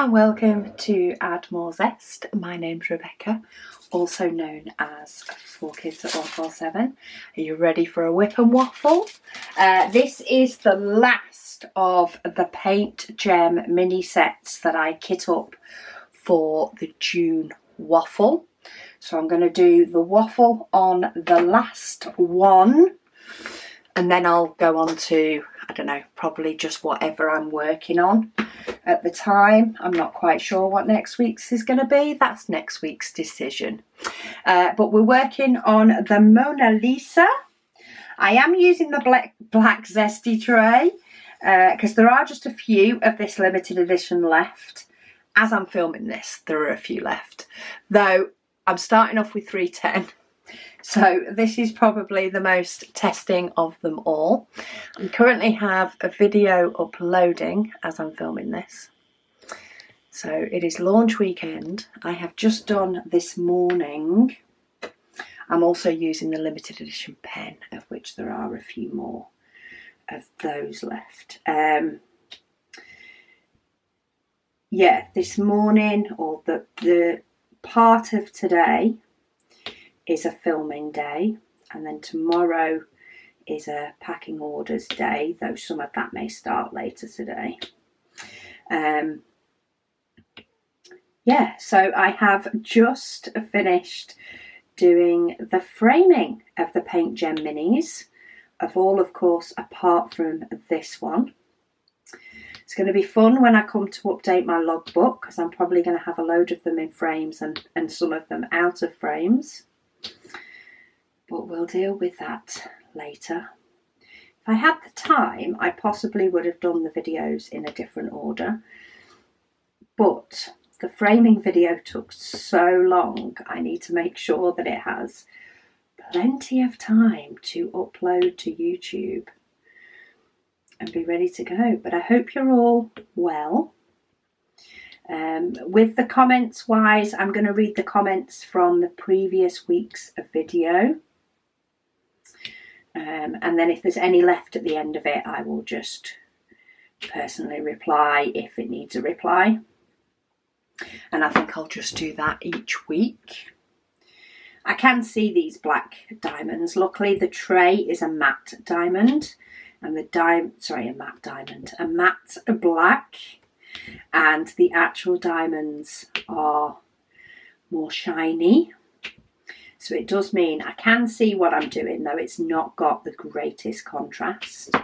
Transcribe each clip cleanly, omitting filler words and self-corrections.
and welcome to Add More Zest. My name's Rebecca, also known as 4Kids at 147. Are you ready for a whip and waffle? This is the last of the Paint Gem mini sets that I kit up for the June waffle. So I'm going to do the waffle on the last one, and then I'll go on to, I don't know, probably just whatever I'm working on at the time. I'm not quite sure what next week's is going to be. That's next week's decision. But we're working on the Mona Lisa. I am using the black zesty tray because there are just a few of this limited edition left. As I'm filming this, there are a few left, though I'm starting off with 310. So this is probably the most testing of them all. I currently have a video uploading as I'm filming this. So it is launch weekend. I have just done this morning. I'm also using the limited edition pen, of which there are a few more of those left. Yeah, this morning, or the part of today, is a filming day, and then tomorrow is a packing orders day, though some of that may start later today. Yeah, so I have just finished doing the framing of the Paint Gem minis, of all, of course, apart from this one. It's going to be fun when I come to update my logbook, because I'm probably going to have a load of them in frames and some of them out of frames. But we'll deal with that later. If I had the time, I possibly would have done the videos in a different order. But the framing video took so long, I need to make sure that it has plenty of time to upload to YouTube and be ready to go. But I hope you're all well. With the comments wise, I'm going to read the comments from the previous week's video. And then if there's any left at the end of it, I will just personally reply if it needs a reply. And I think I'll just do that each week. I can see these black diamonds. Luckily, the tray is a matte diamond, and a matte black, and the actual diamonds are more shiny. So it does mean I can see what I'm doing, though it's not got the greatest contrast.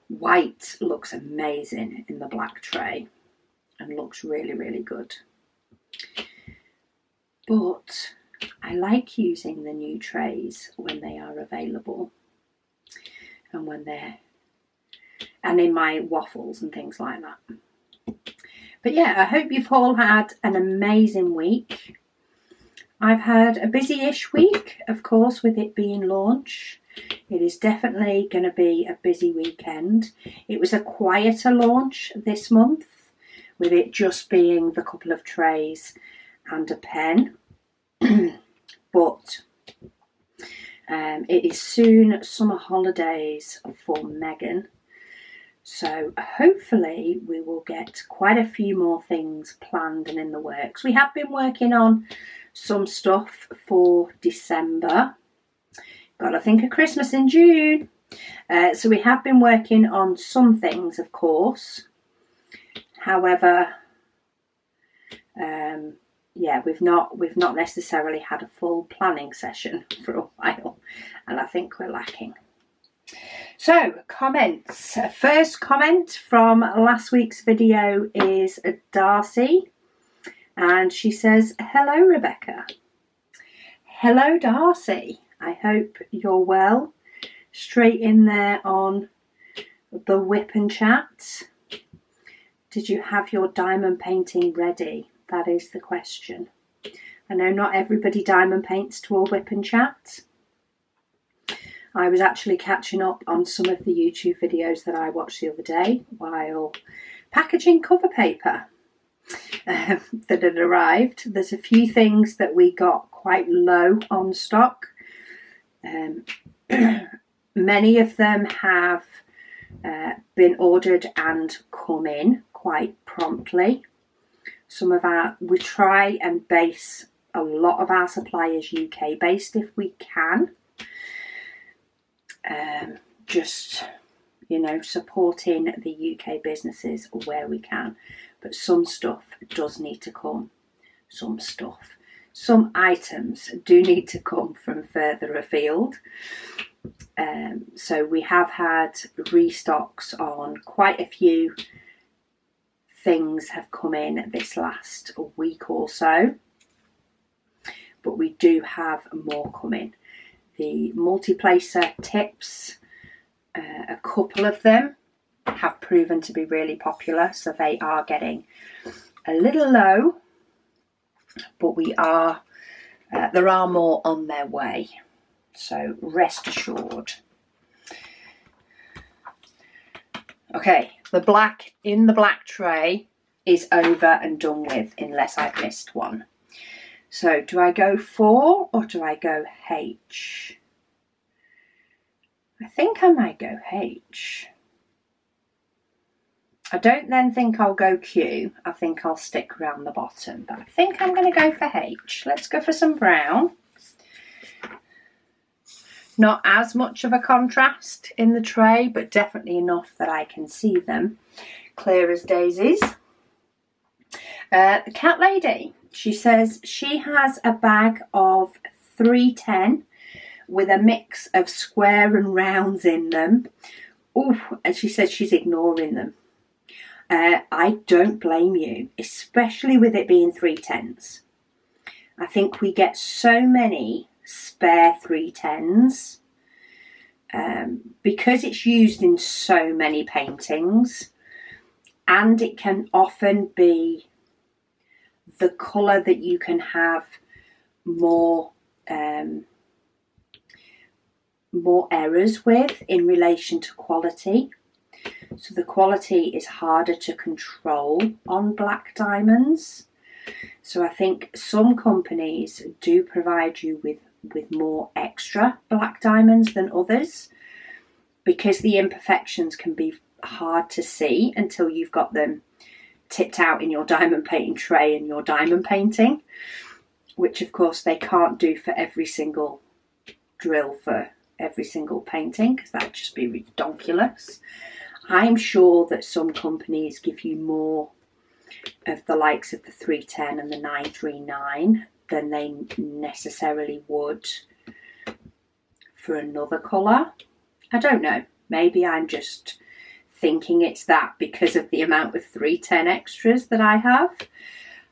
White looks amazing in the black tray and looks really, really good. But I like using the new trays when they are available and and in my waffles and things like that. But yeah, I hope you've all had an amazing week. I've had a busy-ish week, of course, with it being launch. It is definitely going to be a busy weekend. It was a quieter launch this month, with it just being the couple of trays and a pen. But it is soon summer holidays for Megan. So hopefully we will get quite a few more things planned and in the works. We have been working on some stuff for December. Got to think of Christmas in June. So we have been working on some things, of course. However, yeah, we've not necessarily had a full planning session for a while, and I think we're lacking. So, comments. First comment from last week's video is Darcy, and she says, "Hello, Rebecca." Hello, Darcy. I hope you're well. Straight in there on the WIP Chats. Did you have your diamond painting ready? That is the question. I know not everybody diamond paints to a WIP Chat. I was actually catching up on some of the YouTube videos that I watched the other day while packaging cover paper that had arrived. There's a few things that we got quite low on stock. Many of them have been ordered and come in quite promptly. we try and base a lot of our suppliers UK based if we can. Just, you know, supporting the UK businesses where we can. But some stuff does need to come. Some items do need to come from further afield. So we have had restocks on quite a few things have come in this last week or so. But we do have more coming. The multi-placer tips, a couple of them have proven to be really popular, so they are getting a little low, but there are more on their way, so rest assured. Okay, the black tray is over and done with, unless I've missed one. So do I go 4 or do I go H? I think I might go H. I don't then think I'll go Q. I think I'll stick around the bottom, but I think I'm going to go for H. Let's go for some brown. Not as much of a contrast in the tray, but definitely enough that I can see them clear as daisies. The cat lady, she says she has a bag of 310 with a mix of square and rounds in them. Ooh, and she says she's ignoring them. I don't blame you, especially with it being 310s. I think we get so many spare 310s because it's used in so many paintings, and it can often be the colour that you can have more errors with in relation to quality. So the quality is harder to control on black diamonds. So I think some companies do provide you with more extra black diamonds than others, because the imperfections can be hard to see until you've got them tipped out in your diamond painting tray and your diamond painting, which of course they can't do for every single drill for every single painting, because that'd just be ridiculous. I'm sure that some companies give you more of the likes of the 310 and the 939 than they necessarily would for another colour. I don't know, maybe I'm just thinking it's that because of the amount of 310 extras that I have.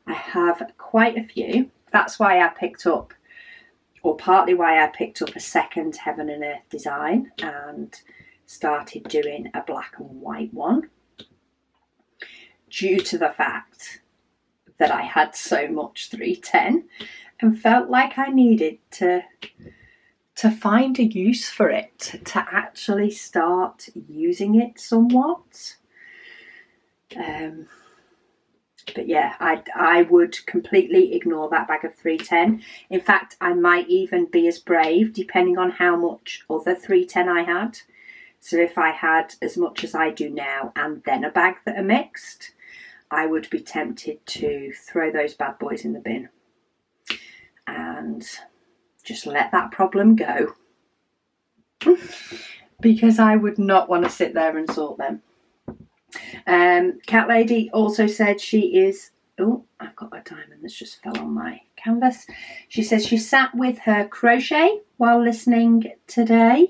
I have quite a few. That's why I picked up, or partly why I picked up, a second Heaven and Earth design and started doing a black and white one, due to the fact that I had so much 310 and felt like I needed to find a use for it, to actually start using it somewhat. But yeah, I would completely ignore that bag of 310. In fact, I might even be as brave, depending on how much other 310 I had. So if I had as much as I do now and then a bag that are mixed, I would be tempted to throw those bad boys in the bin and just let that problem go. Because I would not want to sit there and sort them. Cat lady also said she is... Oh, I've got a diamond that's just fell on my canvas. She says she sat with her crochet while listening today.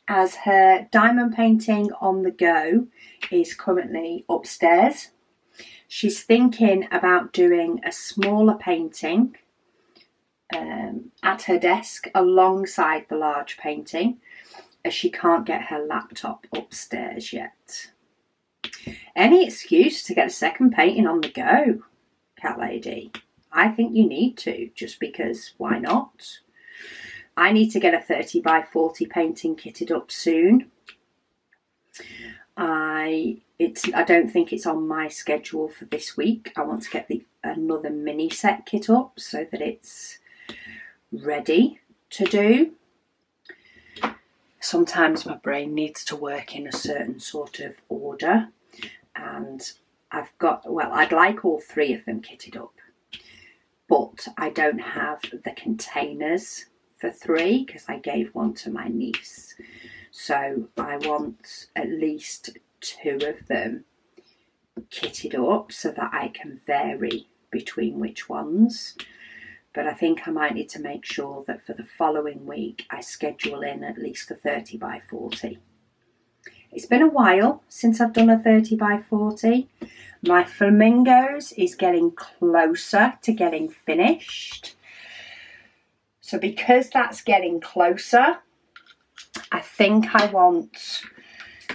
As her diamond painting on the go is currently upstairs. She's thinking about doing a smaller painting at her desk alongside the large painting, as she can't get her laptop upstairs yet. Any excuse to get a second painting on the go, cat lady. I think you need to, just because why not? I need to get a 30 by 40 painting kitted up soon. I don't think it's on my schedule for this week. I want to get another mini set kit up so that it's ready to do. Sometimes my brain needs to work in a certain sort of order, and I'd like all 3 of them kitted up, but I don't have the containers for 3 because I gave one to my niece. So I want at least 2 of them kitted up so that I can vary between which ones. But I think I might need to make sure that for the following week I schedule in at least a 30 by 40. It's been a while since I've done a 30 by 40. My flamingos is getting closer to getting finished. So because that's getting closer, I think I want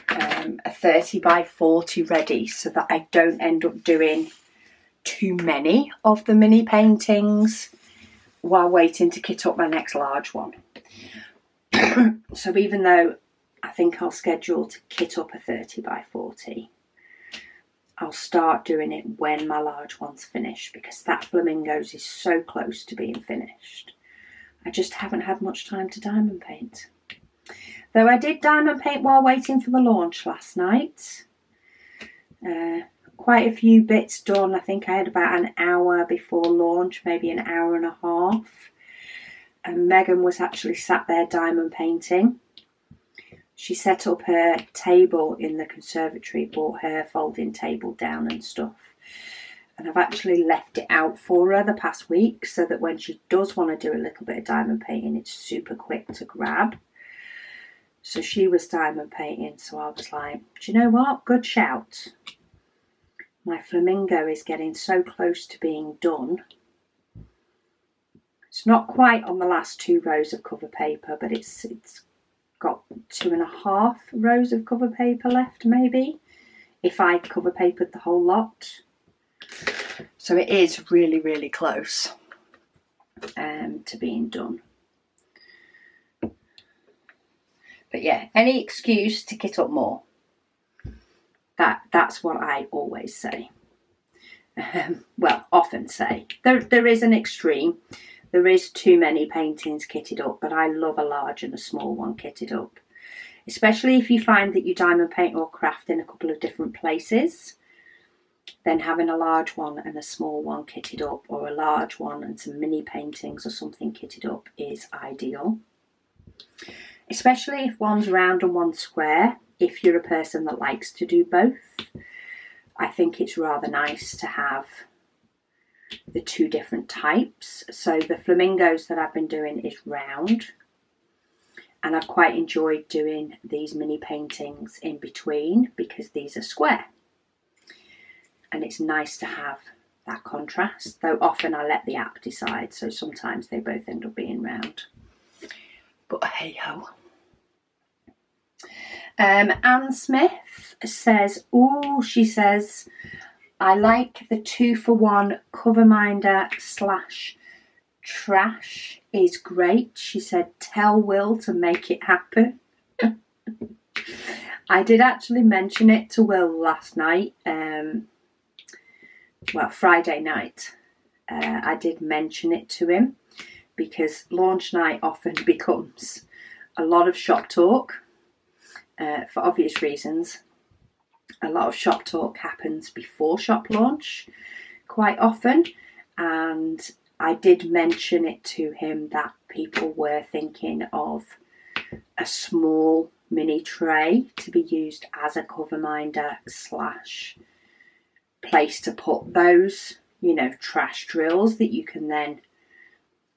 a 30 by 40 ready so that I don't end up doing too many of the mini paintings while waiting to kit up my next large one. So even though I think I'll schedule to kit up a 30 by 40, I'll start doing it when my large one's finished, because that flamingos is so close to being finished. I just haven't had much time to diamond paint. Though I did diamond paint while waiting for the launch last night. Quite a few bits done. I think I had about an hour before launch, maybe an hour and a half. And Megan was actually sat there diamond painting. She set up her table in the conservatory, brought her folding table down and stuff. And I've actually left it out for her the past week so that when she does want to do a little bit of diamond painting, it's super quick to grab. So she was diamond painting, so I was like, do you know what? Good shout. My flamingo is getting so close to being done. It's not quite on the last 2 rows of cover paper, but it's got 2.5 rows of cover paper left, maybe, if I cover papered the whole lot. So it is really, really close to being done. But yeah, any excuse to kit up more. That's what I always say. Well, often say. There is an extreme. There is too many paintings kitted up, but I love a large and a small one kitted up. Especially if you find that you diamond paint or craft in a couple of different places. Then having a large one and a small one kitted up, or a large one and some mini paintings or something kitted up, is ideal. Especially if one's round and one's square. If you're a person that likes to do both, I think it's rather nice to have the 2 different types. So the flamingos that I've been doing is round, and I've quite enjoyed doing these mini paintings in between because these are square. And it's nice to have that contrast, though often I let the app decide, so sometimes they both end up being round. But hey ho. Anne Smith says, she says, I like the 2-for-1 cover minder / trash is great. She said, tell Will to make it happen. I did actually mention it to Will last night. Friday night. I did mention it to him because launch night often becomes a lot of shop talk for obvious reasons. A lot of shop talk happens before shop launch quite often, and I did mention it to him that people were thinking of a small mini tray to be used as a cover minder / place to put those, trash drills that you can then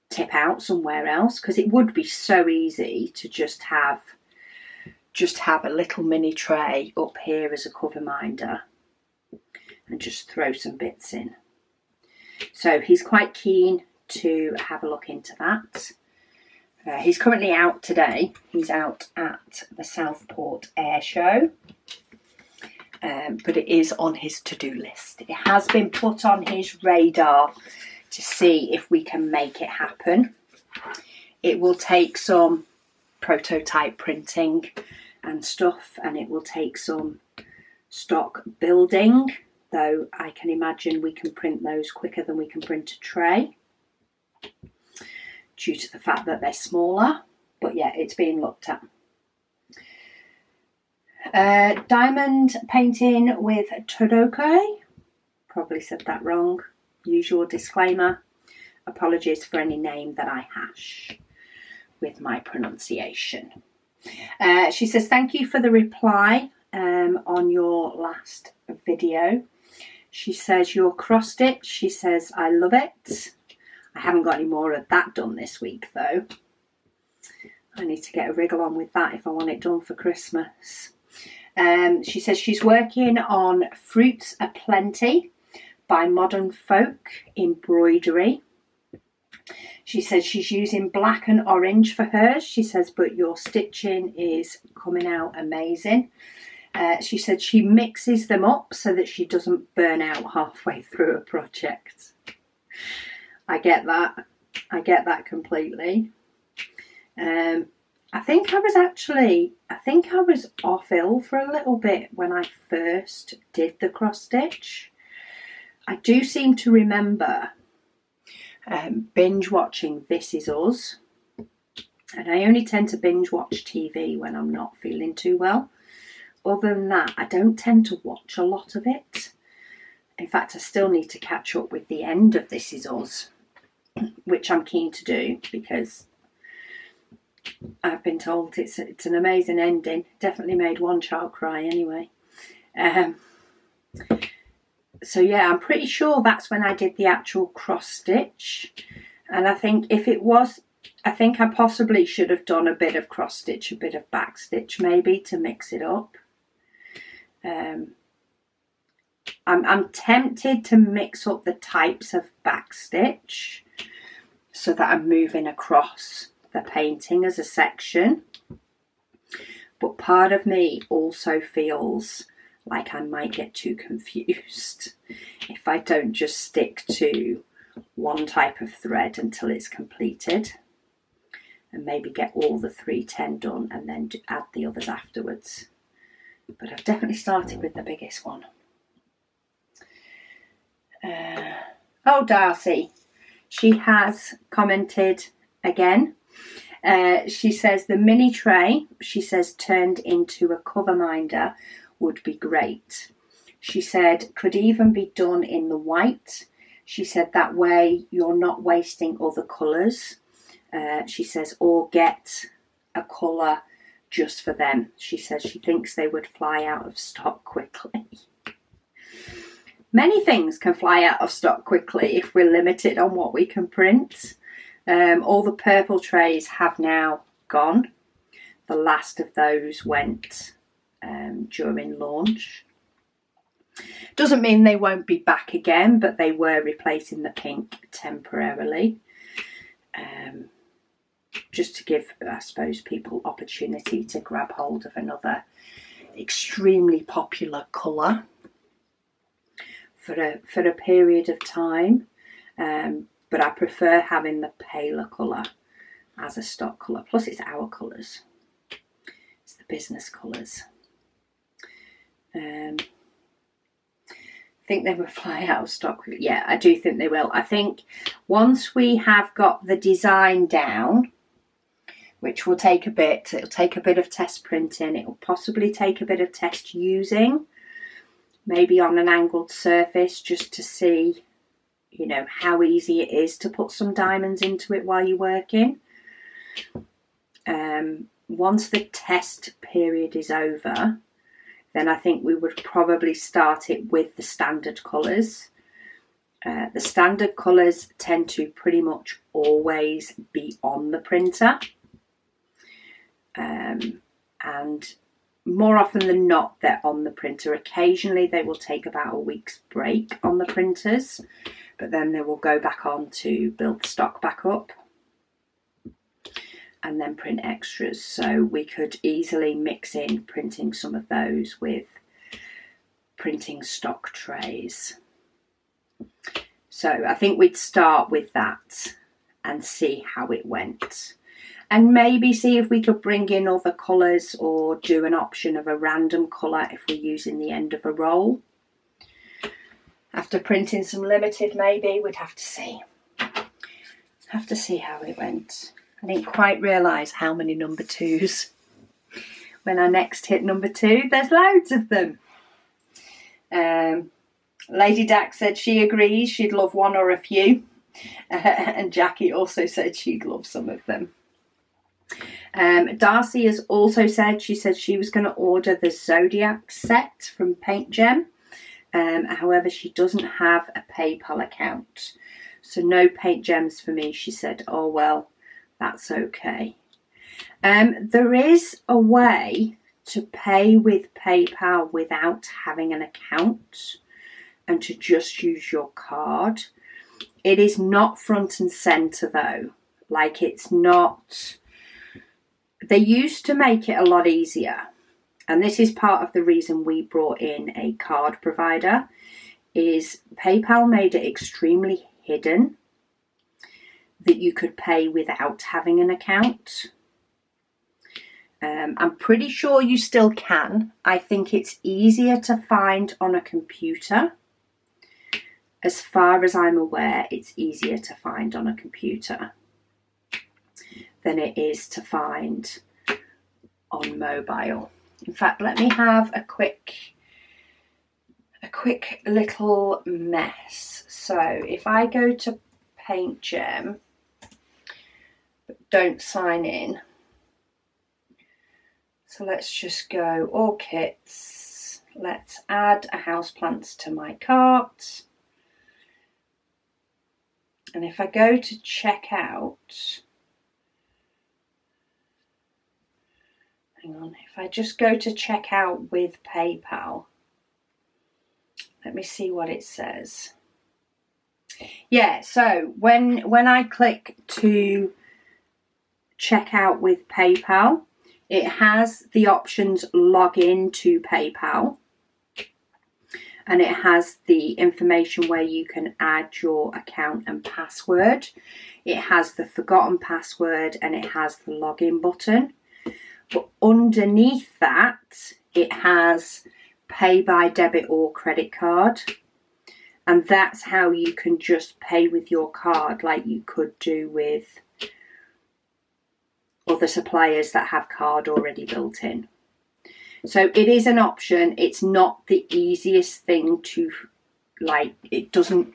tip out somewhere else, because it would be so easy to just have a little mini tray up here as a cover minder and just throw some bits in. So he's quite keen to have a look into that. He's currently out today. He's out at the Southport Air Show. But it is on his to-do list. It has been put on his radar to see if we can make it happen. It will take some prototype printing and stuff, and it will take some stock building, though I can imagine we can print those quicker than we can print a tray due to the fact that they're smaller. But yeah, it's being looked at. Diamond painting with Todoko. probably said that wrong. Usual disclaimer. Apologies for any name that I hash with my pronunciation. She says, thank you for the reply on your last video. She says, your cross stitch, she says, I love it. I haven't got any more of that done this week though. I need to get a wriggle on with that if I want it done for Christmas. She says she's working on Fruits Aplenty by Modern Folk Embroidery. She says she's using black and orange for hers. She says, but your stitching is coming out amazing. She said she mixes them up so that she doesn't burn out halfway through a project. I get that. I get that completely. I think I was off ill for a little bit when I first did the cross stitch. I do seem to remember binge watching This Is Us, and I only tend to binge watch TV when I'm not feeling too well. Other than that, I don't tend to watch a lot of it. In fact, I still need to catch up with the end of This Is Us, which I'm keen to do because I've been told it's an amazing ending. Definitely made one child cry anyway. So yeah, I'm pretty sure that's when I did the actual cross stitch. And I think I possibly should have done a bit of cross stitch, a bit of back stitch maybe to mix it up. I'm tempted to mix up the types of back stitch so that I'm moving across the painting as a section. But part of me also feels like I might get too confused if I don't just stick to one type of thread until it's completed, and maybe get all the 310 done and then add the others afterwards. But I've definitely started with the biggest one. Oh, Darcy, she has commented again. She says the mini tray, she says, turned into a cover minder would be great. She said could even be done in the white. She said that way you're not wasting other colours. She says, or get a colour just for them. She says she thinks they would fly out of stock quickly. Many things can fly out of stock quickly if we're limited on what we can print. All the purple trays have now gone. The last of those went during launch. Doesn't mean they won't be back again, but they were replacing the pink temporarily. Just to give, I suppose, people opportunity to grab hold of another extremely popular colour for a period of time. But I prefer having the paler colour as a stock colour. Plus it's our colours. It's the business colours. I think they will fly out of stock. Yeah, I do think they will. I think once we have got the design down, which will take a bit, it'll take a bit of test printing. It will possibly take a bit of test using, maybe on an angled surface, just to see, you know, how easy it is to put some diamonds into it while you're working. Once the test period is over, then I think we would probably start it with the standard colours. The standard colours tend to pretty much always be on the printer. And more often than not, they're on the printer. Occasionally they will take about a week's break on the printers, but then they will go back on to build the stock back up and then print extras. So we could easily mix in printing some of those with printing stock trays. So I think we'd start with that and see how it went. And maybe see if we could bring in other colours or do an option of a random colour if we're using the end of a roll. After printing some limited, maybe we'd have to see. Have to see how it went. I didn't quite realise how many number 2s. When I next hit number 2, there's loads of them. Lady Dax said she agrees, she'd love one or a few. And Jackie also said she'd love some of them. Darcy has also said, she said she was going to order the Zodiac set from Paint Gem. However, she doesn't have a PayPal account. So no Paint Gems for me. She said, oh, well, that's okay. There is a way to pay with PayPal without having an account and to just use your card. It is not front and centre though. Like, it's not... They used to make it a lot easier. And this is part of the reason we brought in a card provider, is PayPal made it extremely hidden that you could pay without having an account. I'm pretty sure you still can. I think it's easier to find on a computer. As far as I'm aware, it's easier to find on a computer than it is to find on mobile. In fact, let me have a quick little mess. So if I go to Paint Gem, but don't sign in. So let's just go all kits. Let's add a houseplant to my cart. And if I go to checkout, hang on, if I just go to checkout with PayPal, let me see what it says. Yeah, so when I click to check out with PayPal, it has the options log in to PayPal, and it has the information where you can add your account and password. It has the forgotten password and it has the login button. But underneath that, it has pay by debit or credit card. And that's how you can just pay with your card like you could do with other suppliers that have card already built in. So it is an option. It's not the easiest thing to, like, it doesn't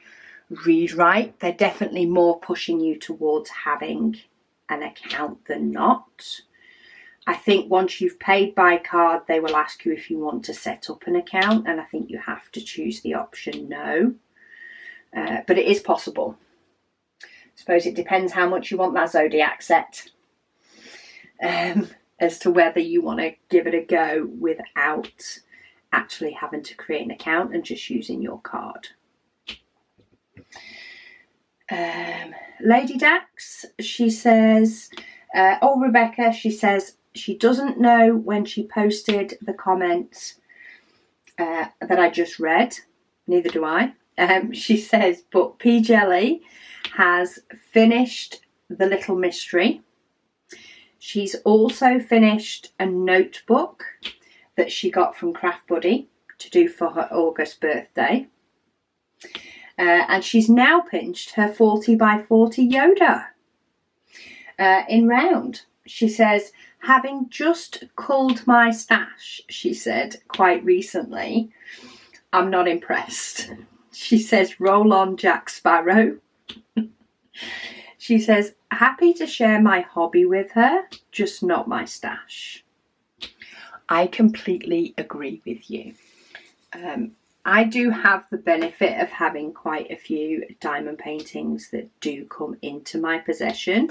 read right. They're definitely more pushing you towards having an account than not. I think once you've paid by card, they will ask you if you want to set up an account, and I think you have to choose the option no. But it is possible. I suppose it depends how much you want that Zodiac set. As to whether you want to give it a go without actually having to create an account and just using your card. Lady Dax, she says, Rebecca, she says she doesn't know when she posted the comments that I just read. Neither do I. She says, but P. Jelly has finished The Little Mystery. She's also finished a notebook that she got from Craft Buddy to do for her August birthday. And she's now pinched her 40 by 40 Yoda in round. She says, having just culled my stash, she said quite recently, I'm not impressed. She says, roll on Jack Sparrow. She says, happy to share my hobby with her, just not my stash. I completely agree with you. I do have the benefit of having quite a few diamond paintings that do come into my possession.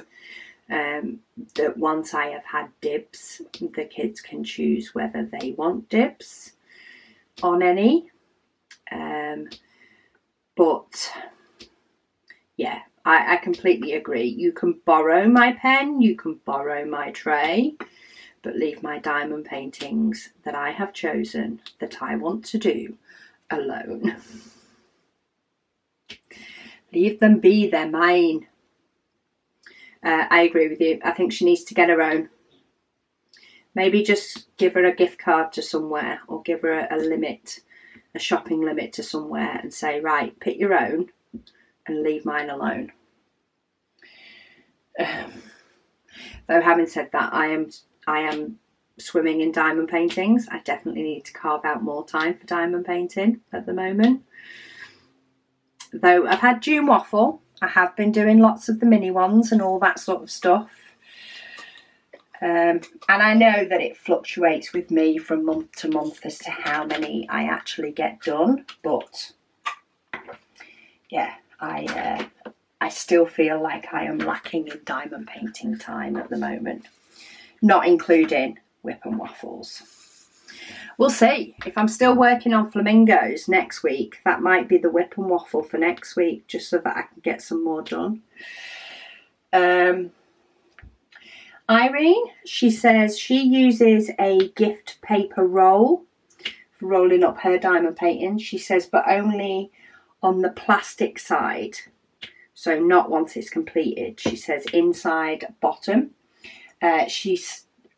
That once I have had dibs, the kids can choose whether they want dibs on any. But yeah, I completely agree. You can borrow my pen, you can borrow my tray, but leave my diamond paintings that I have chosen, that I want to do, alone. Leave them be, they're mine. I agree with you. I think she needs to get her own. Maybe just give her a gift card to somewhere, or give her a limit, a shopping limit to somewhere, and say, right, pick your own and leave mine alone. Though having said that, I am swimming in diamond paintings. I definitely need to carve out more time for diamond painting at the moment. Though I've had June Waffle, I have been doing lots of the mini ones and all that sort of stuff. And I know that it fluctuates with me from month to month as to how many I actually get done. But yeah, I still feel like I am lacking in diamond painting time at the moment. Not including WIP and waffles. We'll see. If I'm still working on flamingos next week, that might be the WIP and waffle for next week, just so that I can get some more done. Irene, she says she uses a gift paper roll for rolling up her diamond painting. She says, but only on the plastic side. So not once it's completed. She says inside, bottom. She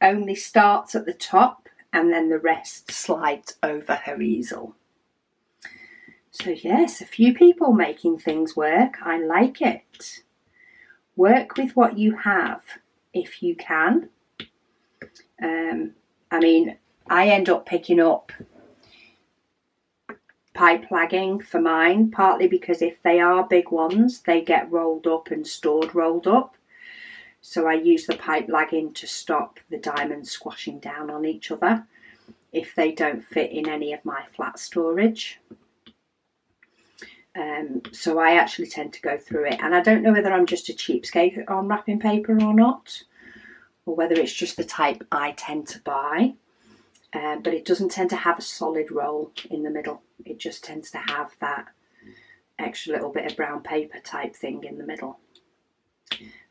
only starts at the top, and then the rest slides over her easel. So yes, a few people making things work. I like it. Work with what you have if you can. I mean, I end up picking up pipe lagging for mine, partly because if they are big ones, they get rolled up and stored rolled up. So I use the pipe lagging to stop the diamonds squashing down on each other if they don't fit in any of my flat storage. So I actually tend to go through it, and I don't know whether I'm just a cheapskate on wrapping paper or not, or whether it's just the type I tend to buy, but it doesn't tend to have a solid roll in the middle. It just tends to have that extra little bit of brown paper type thing in the middle.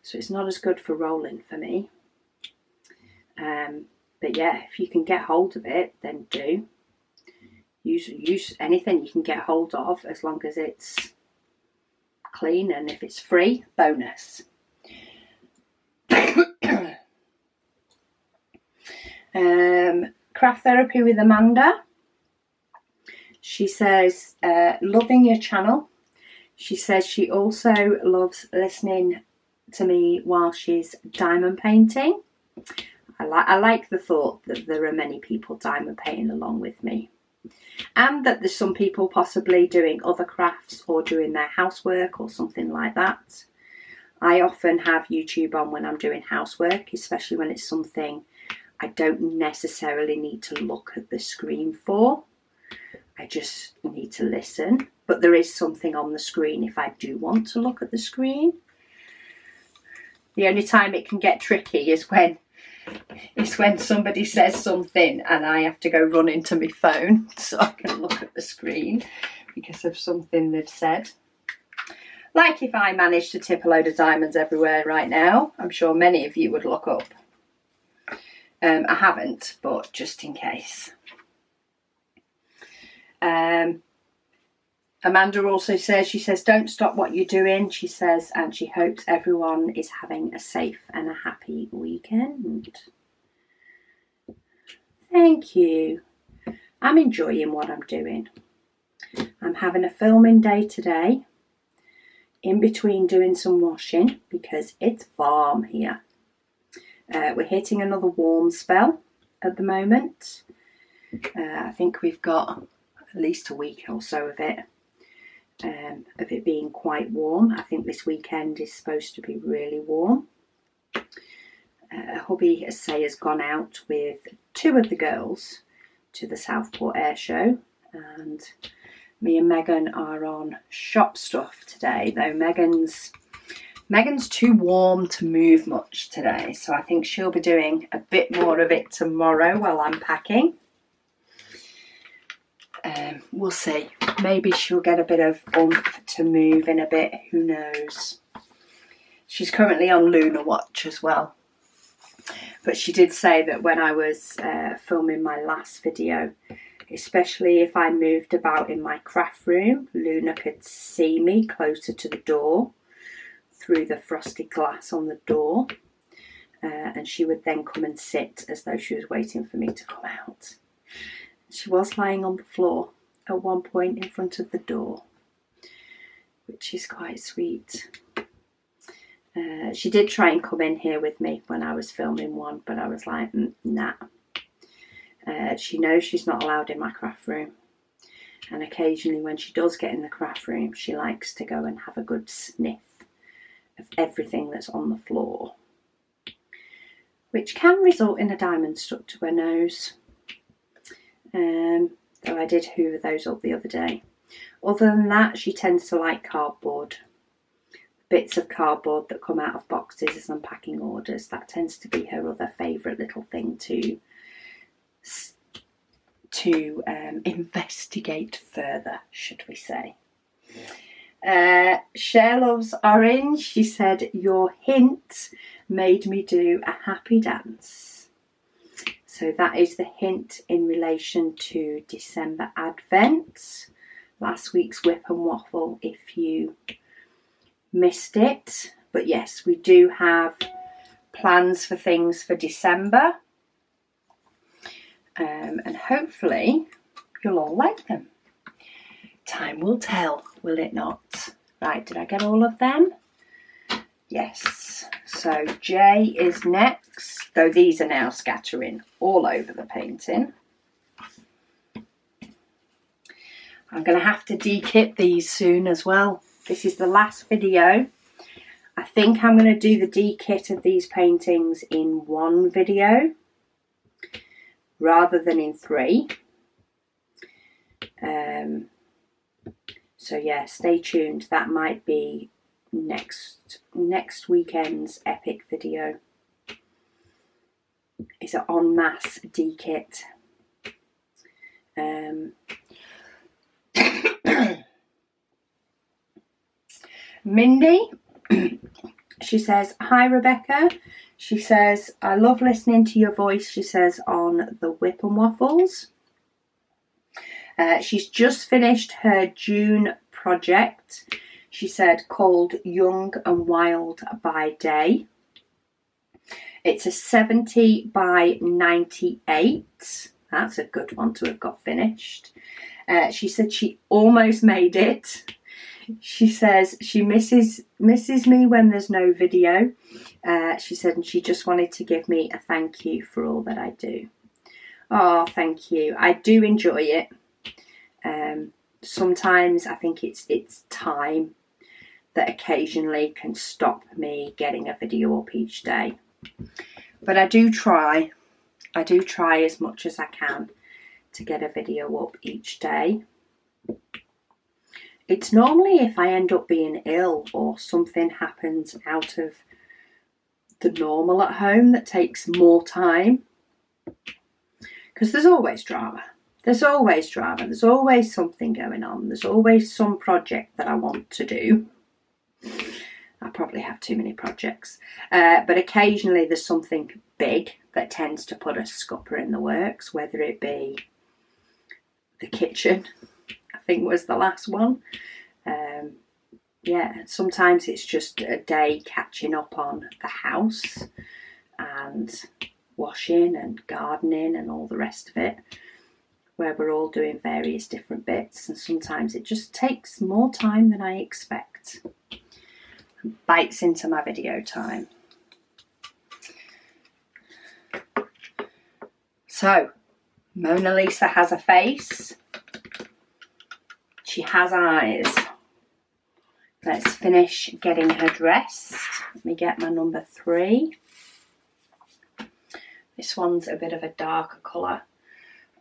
So it's not as good for rolling for me. But yeah, if you can get hold of it, then do. Use anything you can get hold of, as long as it's clean, and if it's free, bonus. Craft Therapy with Amanda. She says, loving your channel. She says she also loves listening to me while she's diamond painting. I like the thought that there are many people diamond painting along with me, and that there's some people possibly doing other crafts or doing their housework or something like that. I often have YouTube on when I'm doing housework, especially when it's something I don't necessarily need to look at the screen for. I just need to listen, but there is something on the screen if I do want to look at the screen. The only time it can get tricky is when somebody says something and I have to go run into my phone so I can look at the screen because of something they've said. Like if I managed to tip a load of diamonds everywhere right now, I'm sure many of you would look up. I haven't, but just in case. Amanda also says, she says, don't stop what you're doing, she says, and she hopes everyone is having a safe and a happy weekend. Thank you. I'm enjoying what I'm doing. I'm having a filming day today, in between doing some washing, because it's warm here. We're hitting another warm spell at the moment. I think we've got at least a week or so of it being quite warm. I think this weekend is supposed to be really warm. Hubby, as say, has gone out with two of the girls to the Southport Air Show, and me and Megan are on shop stuff today, though Megan's too warm to move much today, so I think she'll be doing a bit more of it tomorrow while I'm packing. We'll see. Maybe she'll get a bit of oomph to move in a bit, who knows. She's currently on Lunar Watch as well. But she did say that when I was filming my last video, especially if I moved about in my craft room, Luna could see me closer to the door through the frosted glass on the door, and she would then come and sit as though she was waiting for me to come out. She was lying on the floor at one point in front of the door, which is quite sweet. She did try and come in here with me when I was filming one, but I was like, nah. She knows she's not allowed in my craft room. And occasionally when she does get in the craft room, she likes to go and have a good sniff of everything that's on the floor, which can result in a diamond stuck to her nose. Though I did hoover those up the other day. Other than that, she tends to like cardboard. Bits of cardboard that come out of boxes as unpacking orders. That tends to be her other favourite little thing to investigate further, should we say. Cher loves orange. She said, your hint made me do a happy dance. So that is the hint in relation to December Advent. Last week's WIP and Waffle, if you missed it. But yes, we do have plans for things for December. And hopefully you'll all like them. Time will tell, will it not? Right, did I get all of them? Yes. So J is next, though these are now scattering all over the painting. I'm going to have to de-kit these soon as well. This is the last video. I think I'm going to do the de-kit of these paintings in one video rather than in 3. So yeah, stay tuned. That might be next weekend's epic video. It's an en masse de-kit. Mindy, she says, hi Rebecca. She says, I love listening to your voice, she says, on the WIP and Waffles. She's just finished her June project, she said, called Young and Wild by Day. It's a 70 by 98. That's a good one to have got finished. She said she almost made it. She says she misses me when there's no video. She said, and she just wanted to give me a thank you for all that I do. Oh, thank you. I do enjoy it. Sometimes I think it's time that occasionally can stop me getting a video up each day. But I do try. I do try as much as I can to get a video up each day. It's normally if I end up being ill or something happens out of the normal at home that takes more time. Because there's always drama. There's always drama. There's always something going on. There's always some project that I want to do. I probably have too many projects. But occasionally there's something big that tends to put a scupper in the works, whether it be the kitchen, I think was the last one. Yeah, sometimes it's just a day catching up on the house and washing and gardening and all the rest of it, where we're all doing various different bits, and sometimes it just takes more time than I expect. It bites into my video time. So, Mona Lisa has a face. She has eyes. Let's finish getting her dressed. Let me get my number 3. This one's a bit of a darker colour.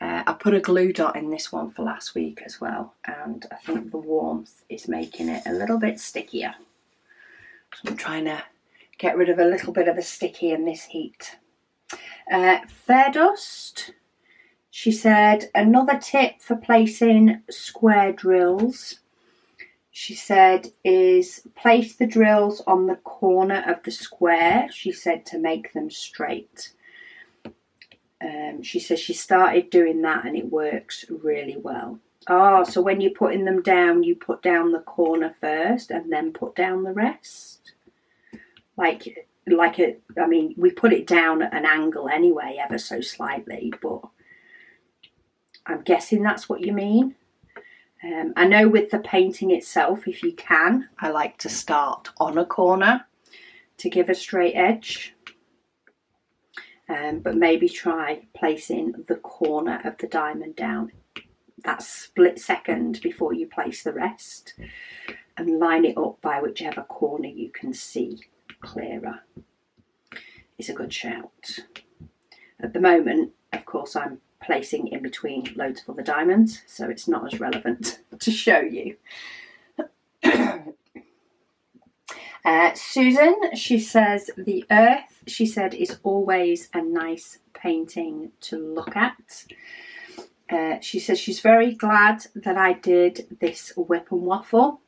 I put a glue dot in this one for last week as well, and I think the warmth is making it a little bit stickier. So I'm trying to get rid of a little bit of the sticky in this heat. Fair Dust, she said, another tip for placing square drills, she said, is place the drills on the corner of the square, she said, to make them straight. She says she started doing that and it works really well. Oh, so when you're putting them down, you put down the corner first and then put down the rest? I mean, we put it down at an angle anyway, ever so slightly, but I'm guessing that's what you mean. I know with the painting itself, if you can, I like to start on a corner to give a straight edge. But maybe try placing the corner of the diamond down that split second before you place the rest, and line it up by whichever corner you can see clearer. Is a good shout. At the moment, of course, I'm placing in between loads of other diamonds, so it's not as relevant to show you. Susan, she says, the earth, she said, is always a nice painting to look at. She says she's very glad that I did this whip and waffle,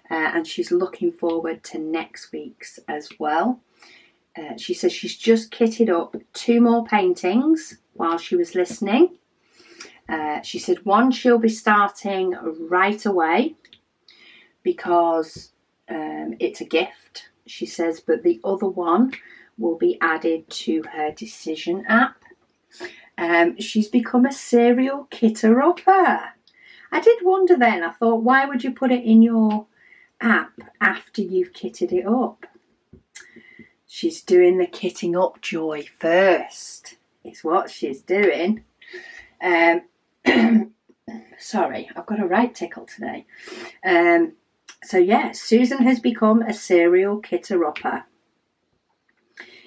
and she's looking forward to next week's as well. She says she's just kitted up 2 more paintings while she was listening. She said one she'll be starting right away because it's a gift, she says, but the other one will be added to her decision app. She's become a serial kitter-upper. I did wonder then, I thought, why would you put it in your app after you've kitted it up? She's doing the kitting up joy first, is what she's doing. Sorry, I've got a right tickle today. So yeah, Susan has become a serial kitter-upper.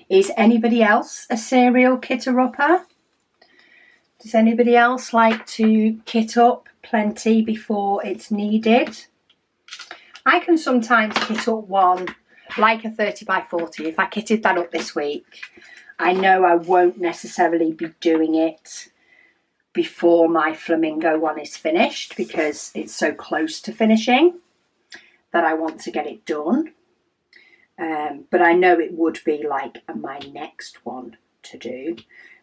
Is anybody else a serial kitter-upper? Does anybody else like to kit up plenty before it's needed? I can sometimes kit up one, like a 30 by 40. If I kitted that up this week, I know I won't necessarily be doing it before my flamingo one is finished because it's so close to finishing that I want to get it done. But I know it would be like my next one to do.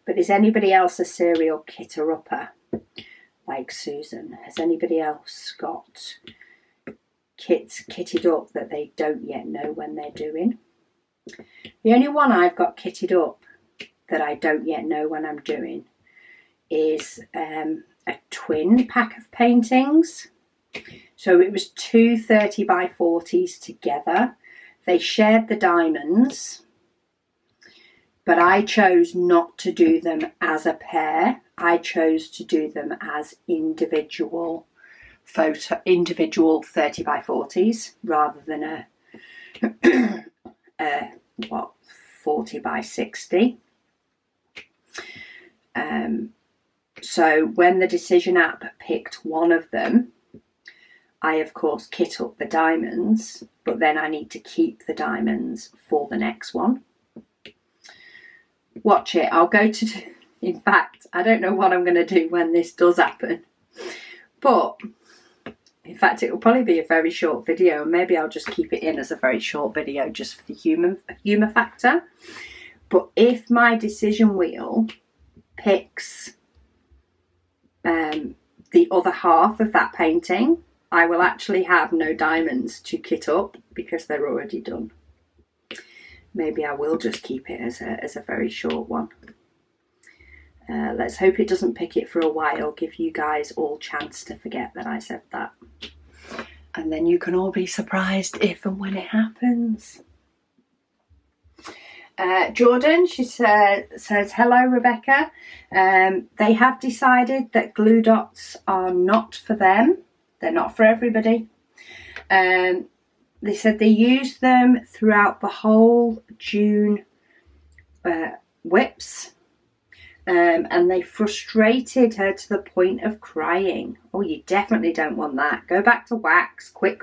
But is anybody else a serial kitter-upper like Susan? Has anybody else got kits kitted up that they don't yet know when they're doing? The only one I've got kitted up that I don't yet know when I'm doing is a twin pack of paintings. So it was 2 30 by 40s together. They shared the diamonds, but I chose not to do them as a pair. I chose to do them as individual 30 by 40s rather than a 40 by 60. So when the decision app picked one of them, I of course kit up the diamonds, but then I need to keep the diamonds for the next one. Watch it. I'll go to, in fact, I don't know what I'm going to do when this does happen, but in fact it will probably be a very short video, and maybe I'll just keep it in as a very short video just for the humour factor. But if my decision wheel picks the other half of that painting, I will actually have no diamonds to kit up because they're already done. Maybe I will just keep it as a very short one. Let's hope it doesn't pick it for a while, give you guys all chance to forget that I said that. And then you can all be surprised if and when it happens. Jordan, she says, hello Rebecca. They have decided that glue dots are not for them. They're not for everybody. They said they used them throughout the whole June WIPs, and they frustrated her to the point of crying. Oh, you definitely don't want that. Go back to wax, quick.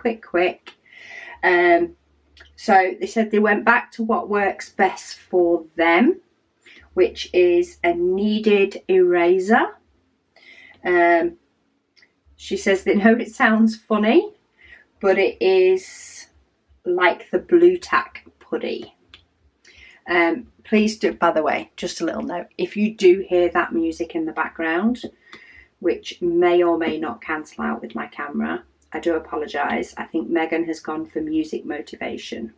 So they said they went back to what works best for them, which is a kneaded eraser. She says they know it sounds funny, but it is like the blue tack putty. Please do, by the way, just a little note, if you do hear that music in the background, which may or may not cancel out with my camera, I do apologise. I think Megan has gone for music motivation.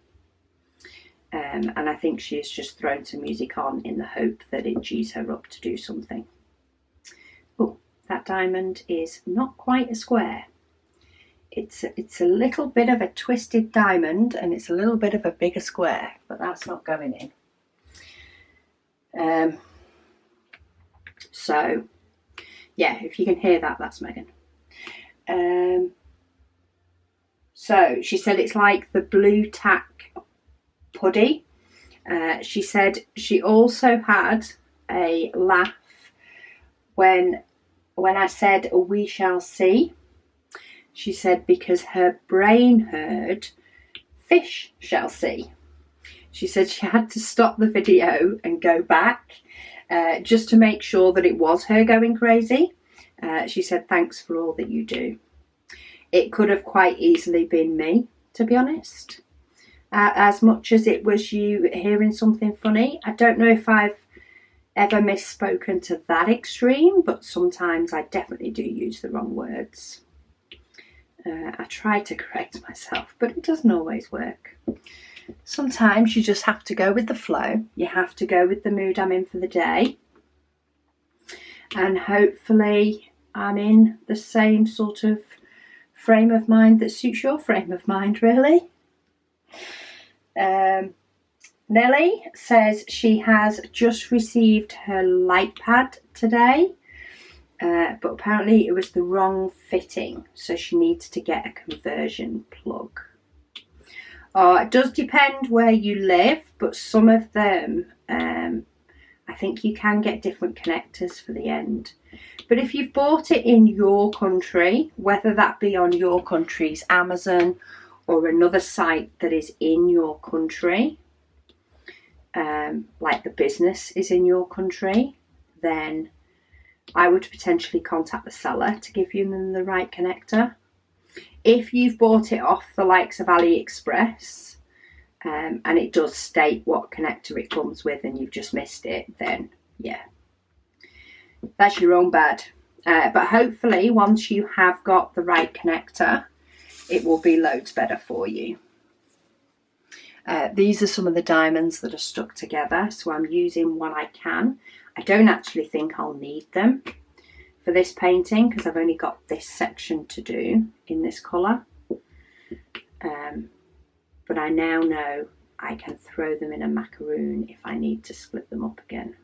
And I think she has just thrown some music on in the hope that it G's her up to do something. Oh, that diamond is not quite a square. It's a little bit of a twisted diamond, and it's a little bit of a bigger square, but that's not going in. So, yeah, if you can hear that, that's Megan. So she said it's like the blue tack puddy. She said she also had a laugh when I said we shall see. She said because her brain heard fish shall see. She said she had to stop the video and go back just to make sure that it was her going crazy. She said thanks for all that you do. It could have quite easily been me, to be honest. As much as it was you hearing something funny, I don't know if I've ever misspoken to that extreme, but sometimes I definitely do use the wrong words. I try to correct myself, but it doesn't always work. Sometimes you just have to go with the flow. You have to go with the mood I'm in for the day. And hopefully I'm in the same sort of frame of mind that suits your frame of mind, really. Nellie says she has just received her light pad today, but apparently it was the wrong fitting, so she needs to get a conversion plug. It does depend where you live, but some of them, I think you can get different connectors for the end. But if you've bought it in your country, whether that be on your country's Amazon or another site that is in your country, like the business is in your country, then I would potentially contact the seller to give you the right connector. If you've bought it off the likes of AliExpress, and it does state what connector it comes with and you've just missed it, then yeah, that's your own bad. But hopefully once you have got the right connector, it will be loads better for you. These are some of the diamonds that are stuck together, so I'm using what I can. I don't actually think I'll need them for this painting because I've only got this section to do in this colour. But I now know I can throw them in a macaroon if I need to split them up again.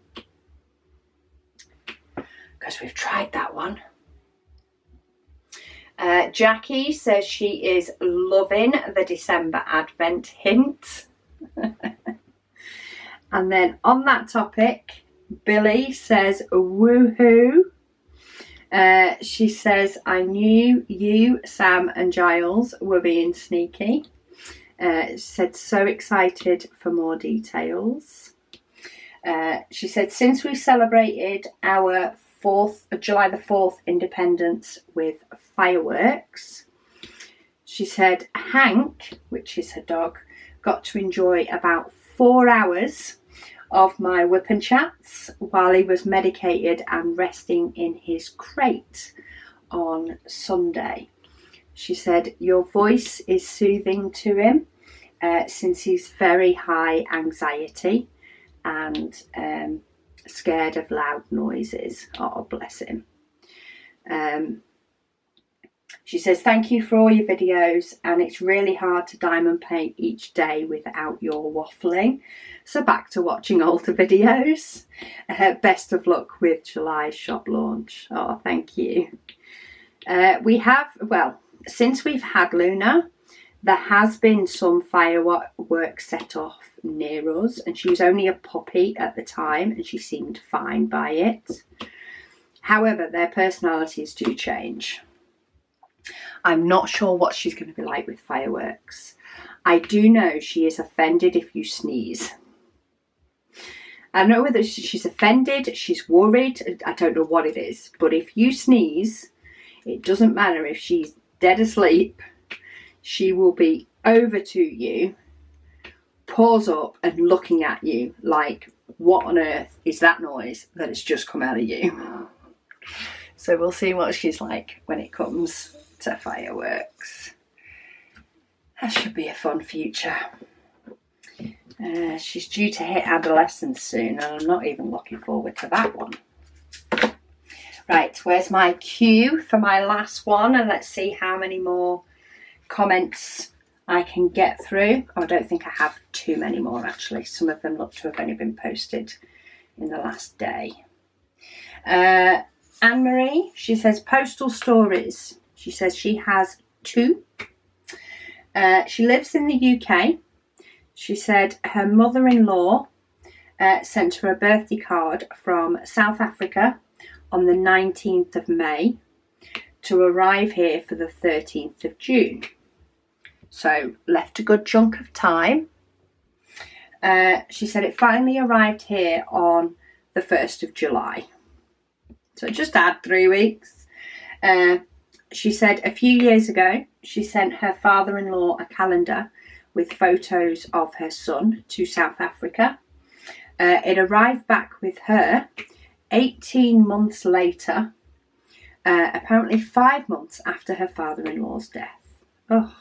Because we've tried that one. Jackie says she is loving the December Advent hint. And then on that topic, Billy says woohoo. She says, I knew you, Sam and Giles were being sneaky. Said so excited for more details. She said since we celebrated our July the 4th independence with fireworks, she said Hank, which is her dog, got to enjoy about 4 hours of my WIP Chats while he was medicated and resting in his crate on Sunday. She said your voice is soothing to him since he's very high anxiety and scared of loud noises. Oh, bless him. She says thank you for all your videos, and it's really hard to diamond paint each day without your waffling, so back to watching older videos. Best of luck with July's shop launch. Oh, thank you. We have, well, since we've had Luna, there has been some fireworks set off near us, and she was only a puppy at the time and she seemed fine by it. However, their personalities do change. I'm not sure what she's going to be like with fireworks. I do know she is offended if you sneeze. I don't know whether she's offended, she's worried, I don't know what it is. But if you sneeze, it doesn't matter if she's dead asleep, she will be over to you, paws up and looking at you like, what on earth is that noise that has just come out of you? So we'll see what she's like when it comes to fireworks. That should be a fun future. She's due to hit adolescence soon, and I'm not even looking forward to that one. Right, where's my cue for my last one? And let's see how many more comments I can get through. Oh, I don't think I have too many more actually. Some of them look to have only been posted in the last day. Anne-Marie, she says Postal Stories. She says she has 2. She lives in the UK. She said her mother-in-law sent her a birthday card from South Africa on the 19th of May to arrive here for the 13th of June. So left a good chunk of time. She said it finally arrived here on the 1st of July. So just had 3 weeks. She said a few years ago, she sent her father-in-law a calendar with photos of her son to South Africa. It arrived back with her 18 months later, apparently 5 months after her father-in-law's death. Oh,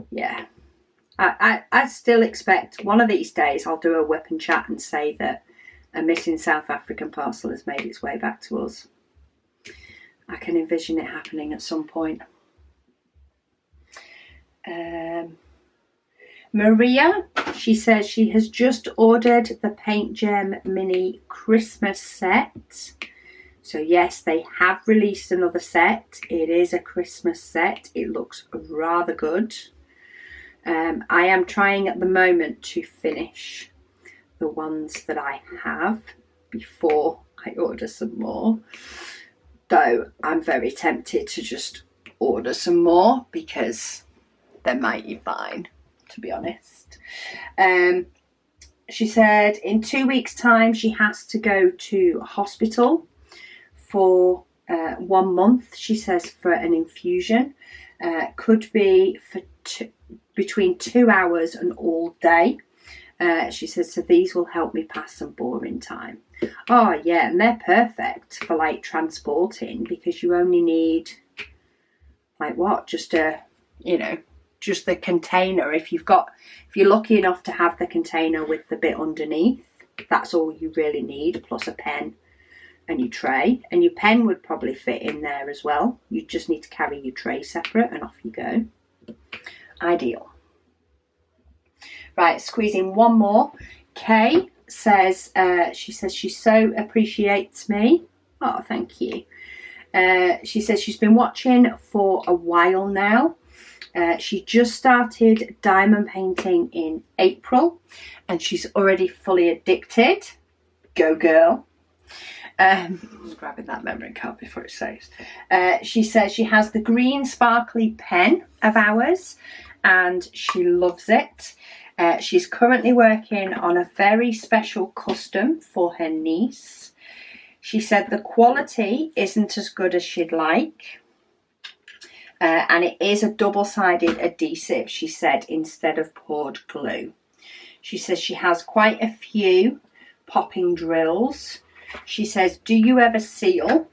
yeah. I still expect one of these days I'll do a WIP and chat and say that a missing South African parcel has made its way back to us. I can envision it happening at some point. Maria, she says she has just ordered the Paint Gem Mini Christmas set. So yes, they have released another set. It is a Christmas set. It looks rather good. I am trying at the moment to finish the ones that I have before I order some more. Though I'm very tempted to just order some more because they're mighty fine, to be honest. She said in 2 weeks' time she has to go to hospital for 1 month, she says, for an infusion. Could be for between 2 hours and all day. She says, so these will help me pass some boring time. Oh yeah, and they're perfect for like transporting because you only need like what? Just a, you know, just the container. If you're lucky enough to have the container with the bit underneath, that's all you really need, plus a pen and your tray. And your pen would probably fit in there as well. You just need to carry your tray separate and off you go. Ideal. Right, squeezing one more. Kay says, she says she so appreciates me. Oh, thank you. She says she's been watching for a while now. She just started diamond painting in April and she's already fully addicted. Go girl. Just grabbing that memory card before it saves. She says she has the green sparkly pen of ours and she loves it. She's currently working on a very special custom for her niece. She said the quality isn't as good as she'd like. And it is a double-sided adhesive, she said, instead of poured glue. She says she has quite a few popping drills. She says, do you ever seal?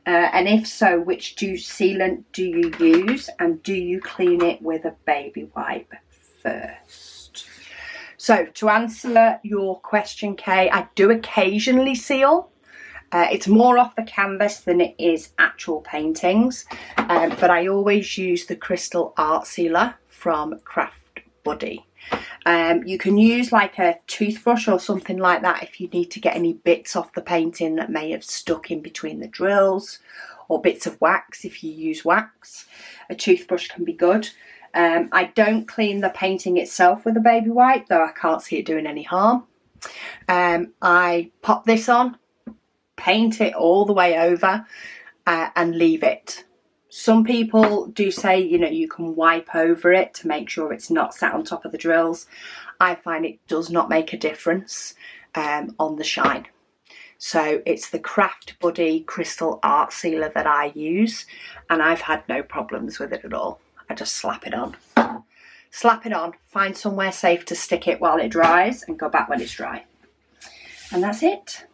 And if so, which sealant do you use? And do you clean it with a baby wipe first? So to answer your question, Kay, I do occasionally seal. It's more off the canvas than it is actual paintings. But I always use the Crystal Art Sealer from Craft Buddy. You can use like a toothbrush or something like that if you need to get any bits off the painting that may have stuck in between the drills, or bits of wax if you use wax. A toothbrush can be good. I don't clean the painting itself with a baby wipe, though I can't see it doing any harm. I pop this on, paint it all the way over and leave it. Some people do say, you know, you can wipe over it to make sure it's not sat on top of the drills. I find it does not make a difference on the shine. So it's the Craft Buddy Crystal Art Sealer that I use, and I've had no problems with it at all. I just slap it on. Slap it on, find somewhere safe to stick it while it dries, and go back when it's dry. And that's it.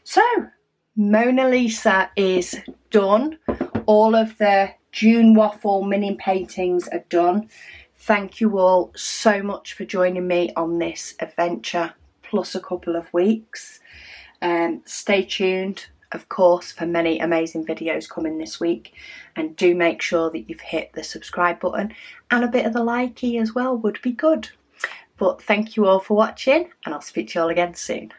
So, Mona Lisa is done. All of the June Waffle mini paintings are done. Thank you all so much for joining me on this adventure, plus a couple of weeks. Stay tuned, of course, for many amazing videos coming this week. And do make sure that you've hit the subscribe button, and a bit of the likey as well would be good. But thank you all for watching, and I'll speak to you all again soon.